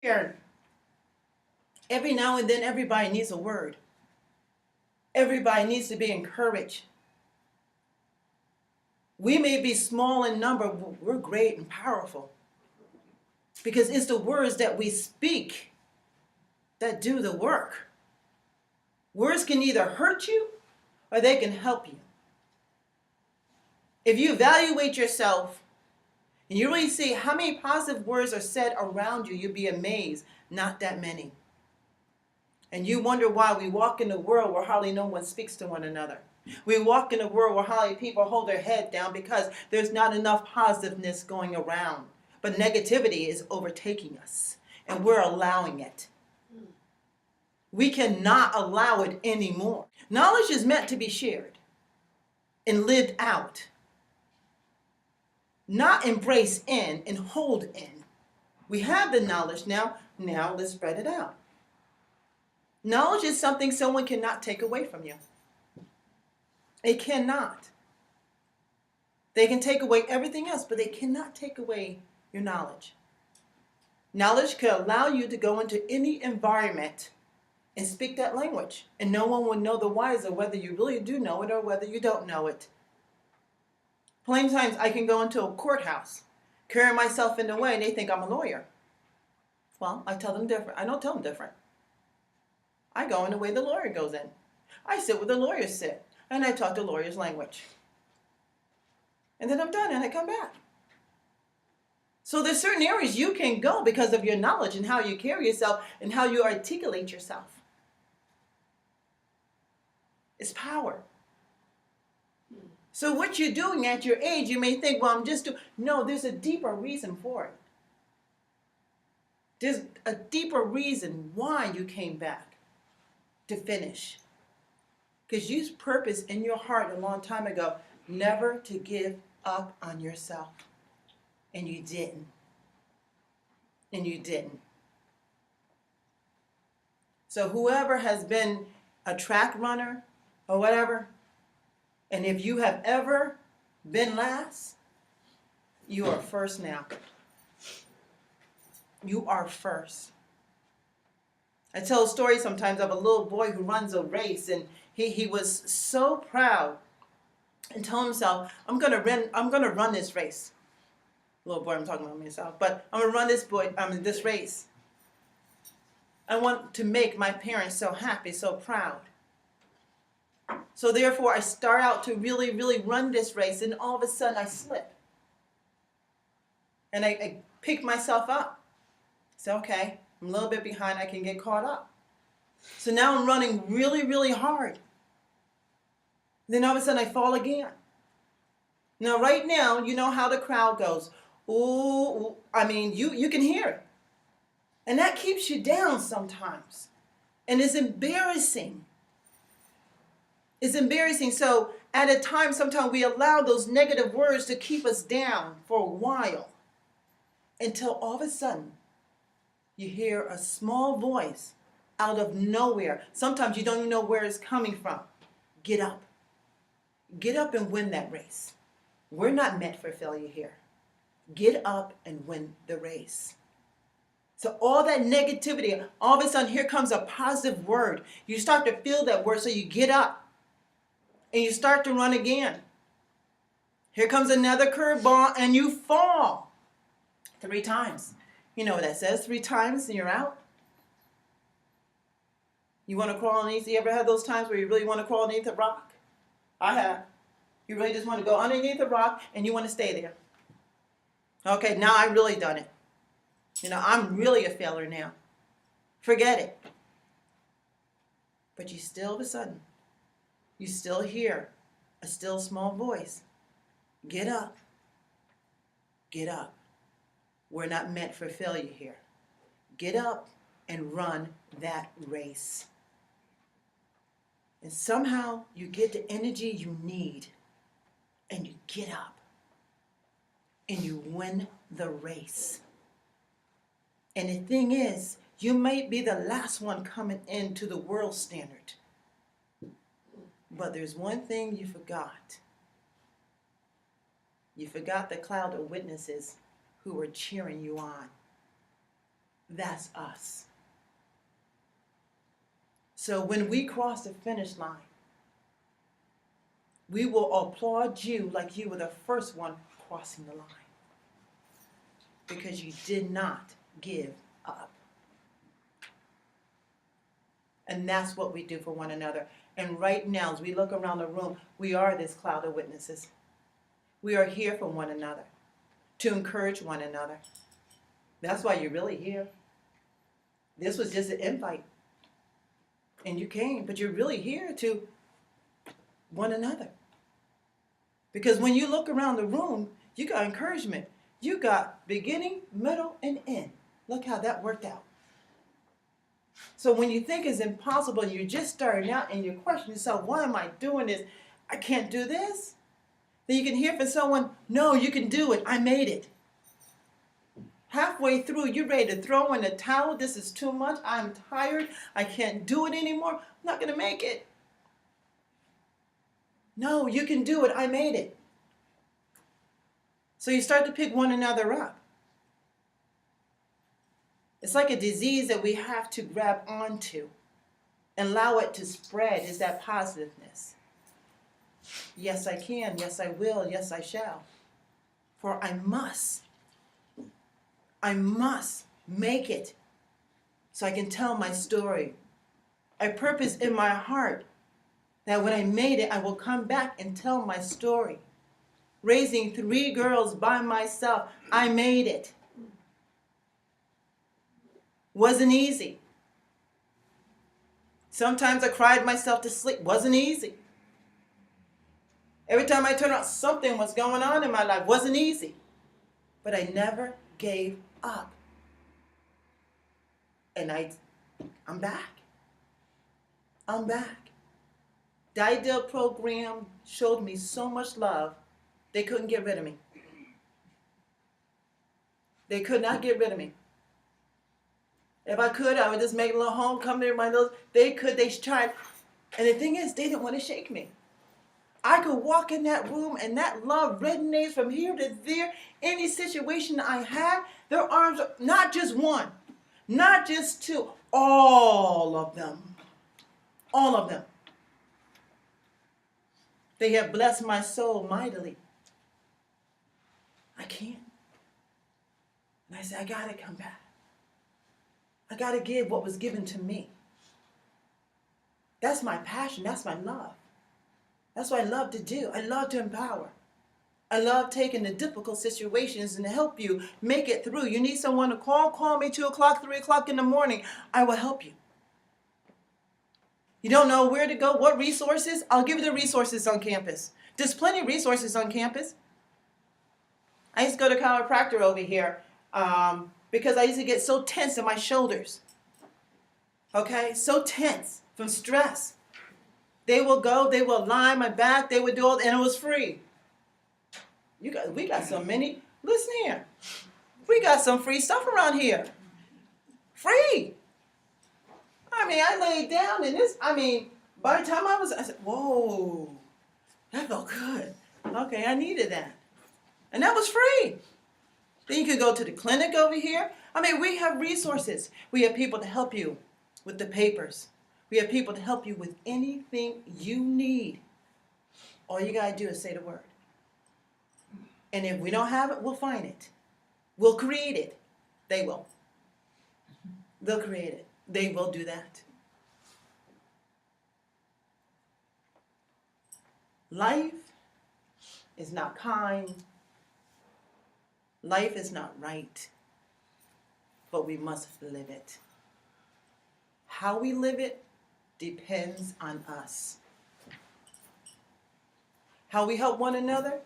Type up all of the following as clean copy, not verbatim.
Here, every now and then, everybody needs a word. Everybody needs to be encouraged. We may be small in number, but we're great and powerful. Because it's the words that we speak that do the work. Words can either hurt you or they can help you. If you evaluate yourself and you really see how many positive words are said around you, you'll be amazed. Not that many. And you wonder why we walk in a world where hardly no one speaks to one another. We walk in a world where hardly people hold their head down because there's not enough positiveness going around. But negativity is overtaking us, and we're allowing it. We cannot allow it anymore. Knowledge is meant to be shared and lived out, not embraced in and hold in. We have the knowledge now let's spread it out. Knowledge is something someone cannot take away from you. It cannot. They can take away everything else, but they cannot take away your knowledge. Knowledge could allow you to go into any environment and speak that language, and no one would know the wiser whether you really do know it or whether you don't know it. Plenty of times I can go into a courthouse, carry myself in the way, and they think I'm a lawyer. Well, I tell them different. I don't tell them different. I go in the way the lawyer goes in. I sit where the lawyers sit, and I talk the lawyer's language. And then I'm done, and I come back. So there's certain areas you can go because of your knowledge and how you carry yourself and how you articulate yourself. It's power. So what you're doing at your age, you may think, well, I'm just doing. No, there's a deeper reason for it. There's a deeper reason why you came back to finish. Because you purpose in your heart a long time ago never to give up on yourself. And you didn't. And you didn't. So whoever has been a track runner or whatever, and if you have ever been last, you are first now. You are first. I tell a story sometimes of a little boy who runs a race, and he was so proud and told himself, I'm gonna run this race. Little boy, I'm talking about myself, but I'm gonna run this race. I want to make my parents so happy, so proud. So therefore, I start out to really, really run this race, and all of a sudden I slip. And I pick myself up. Say, okay, I'm a little bit behind, I can get caught up. So now I'm running really, really hard. Then all of a sudden I fall again. Now right now, you know how the crowd goes. Ooh, I mean, you can hear it. And that keeps you down sometimes. And it's embarrassing. It's embarrassing. So at a time, sometimes we allow those negative words to keep us down for a while. Until all of a sudden, you hear a small voice out of nowhere. Sometimes you don't even know where it's coming from. Get up. Get up and win that race. We're not meant for failure here. Get up and win the race. So all that negativity, all of a sudden here comes a positive word. You start to feel that word, so you get up and you start to run again. Here comes another curveball and you fall 3 times. You know what that says, 3 times and you're out. You want to crawl underneath? You ever had those times where you really want to crawl underneath a rock? I have. You really just want to go underneath the rock and you want to stay there. Okay, now I've really done it. You know, I'm really a failure now. Forget it. But you still, all of a sudden, you still hear a still small voice. Get up. Get up. We're not meant for failure here. Get up and run that race. And somehow you get the energy you need and you get up and you win the race. And the thing is, you might be the last one coming into the world standard. But there's one thing you forgot. You forgot the cloud of witnesses who were cheering you on. That's us. So when we cross the finish line, we will applaud you like you were the first one crossing the line. Because you did not give up. And that's what we do for one another. And right now, as we look around the room, we are this cloud of witnesses. We are here for one another, to encourage one another. That's why you're really here. This was just an invite. And you came, but you're really here to one another. Because when you look around the room, you got encouragement. You got beginning, middle, and end. Look how that worked out. So when you think it's impossible, and you're just starting out and you question yourself, why am I doing this? I can't do this. Then you can hear from someone, no, you can do it. I made it. Halfway through, you're ready to throw in the towel. This is too much. I'm tired. I can't do it anymore. I'm not going to make it. No, you can do it. I made it. So you start to pick one another up. It's like a disease that we have to grab onto and allow it to spread, is that positiveness. Yes, I can. Yes, I will. Yes, I shall. For I must make it so I can tell my story. I purpose in my heart that when I made it, I will come back and tell my story. Raising 3 girls by myself, I made it. Wasn't easy. Sometimes I cried myself to sleep. Wasn't easy. Every time I turned out, something was going on in my life. Wasn't easy. But I never gave up. And I'm back. I'm back. The Ideal program showed me so much love, they couldn't get rid of me. They could not get rid of me. If I could, I would just make a little homecoming in my little, they tried. And the thing is, they didn't want to shake me. I could walk in that room and that love resonates from here to there. Any situation I have, their arms are not just one, not just 2, all of them. All of them. They have blessed my soul mightily. I can't. And I said, I got to come back. I got to give what was given to me. That's my passion. That's my love. That's what I love to do. I love to empower. I love taking the difficult situations and help you make it through. You need someone to call me 2 o'clock, 3 o'clock in the morning. I will help you. You don't know where to go, what resources? I'll give you the resources on campus. There's plenty of resources on campus. I used to go to chiropractor over here because I used to get so tense in my shoulders. Okay, so tense from stress. They will go, they will lie my back, they would do all, and it was free. We got so many. Listen here, we got some free stuff around here. Free. I mean, I laid down in this. By the time I said, whoa, that felt good. Okay, I needed that. And that was free. Then you could go to the clinic over here. We have resources. We have people to help you with the papers. We have people to help you with anything you need. All you got to do is say the word. And if we don't have it, we'll find it. We'll create it. They will. They'll create it. They will do that. Life is not kind. Life is not right. But we must live it. How we live it depends on us. How we help one another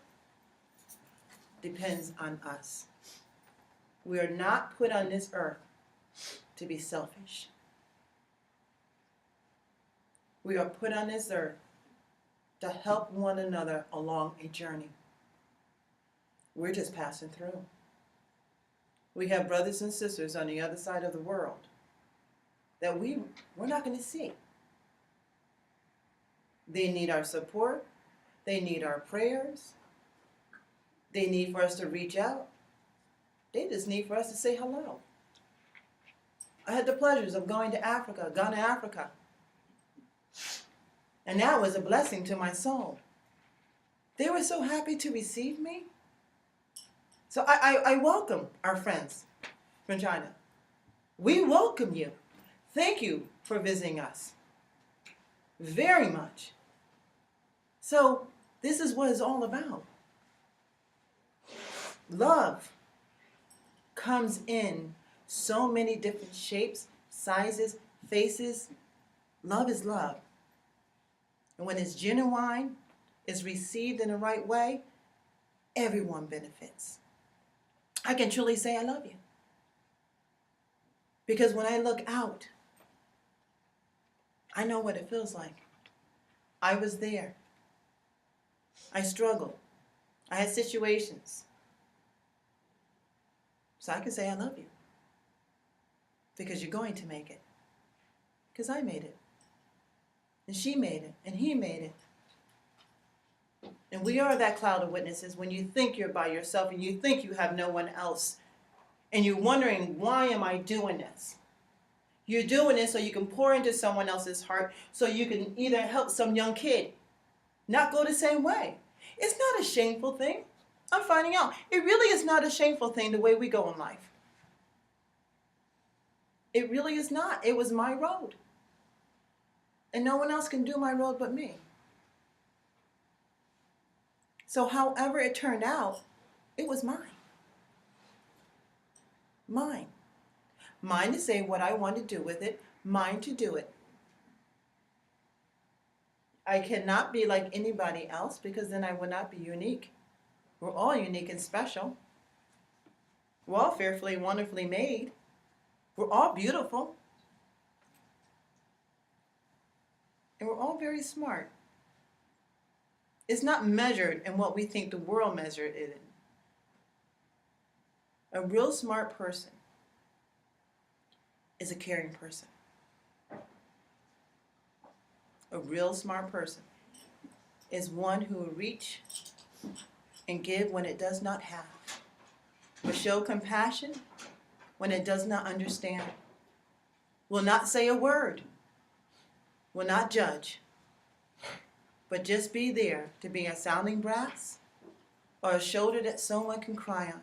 depends on us. We are not put on this earth to be selfish. We are put on this earth to help one another along a journey. We're just passing through. We have brothers and sisters on the other side of the world that we're not going to see. They need our support. They need our prayers. They need for us to reach out. They just need for us to say hello. I had the pleasures of going to Africa, Ghana, Africa. And that was a blessing to my soul. They were so happy to receive me. So I welcome our friends from China. We welcome you. Thank you for visiting us. Very much. So this is what it's all about. Love comes in so many different shapes, sizes, faces. Love is love. And when it's genuine, is received in the right way, everyone benefits. I can truly say I love you. Because when I look out, I know what it feels like. I was there. I struggled. I had situations. So I can say I love you. Because you're going to make it. Because I made it. And she made it. And he made it. And we are that cloud of witnesses when you think you're by yourself and you think you have no one else. And you're wondering, why am I doing this? You're doing it so you can pour into someone else's heart, so you can either help some young kid not go the same way. It's not a shameful thing. I'm finding out. It really is not a shameful thing the way we go in life. It really is not. It was my road. And no one else can do my road but me. So however it turned out, it was mine. Mine. Mine to say what I want to do with it. Mine to do it. I cannot be like anybody else because then I would not be unique. We're all unique and special. We're all fearfully, wonderfully made. We're all beautiful. And we're all very smart. It's not measured in what we think the world measured it in. A real smart person is a caring person. A real smart person is one who will reach and give when it does not have, will show compassion when it does not understand, will not say a word, will not judge, but just be there to be a sounding brass or a shoulder that someone can cry on.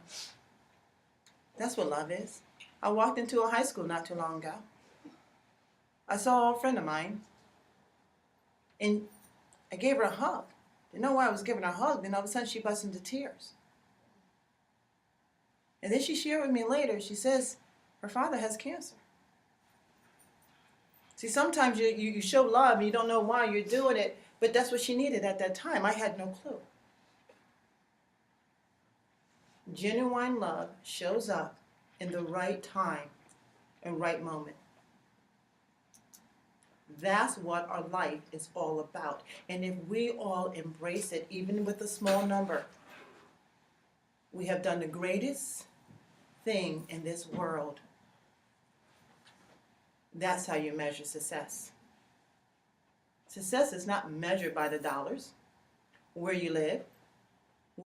That's what love is. I walked into a high school not too long ago. I saw a friend of mine, and I gave her a hug. Didn't know why I was giving her a hug, then all of a sudden she burst into tears. And then she shared with me later, she says her father has cancer. See, sometimes you show love and you don't know why you're doing it, but that's what she needed at that time. I had no clue. Genuine love shows up in the right time and right moment. That's what our life is all about. And if we all embrace it, even with a small number, we have done the greatest thing in this world. That's how you measure success. Success is not measured by the dollars, where you live,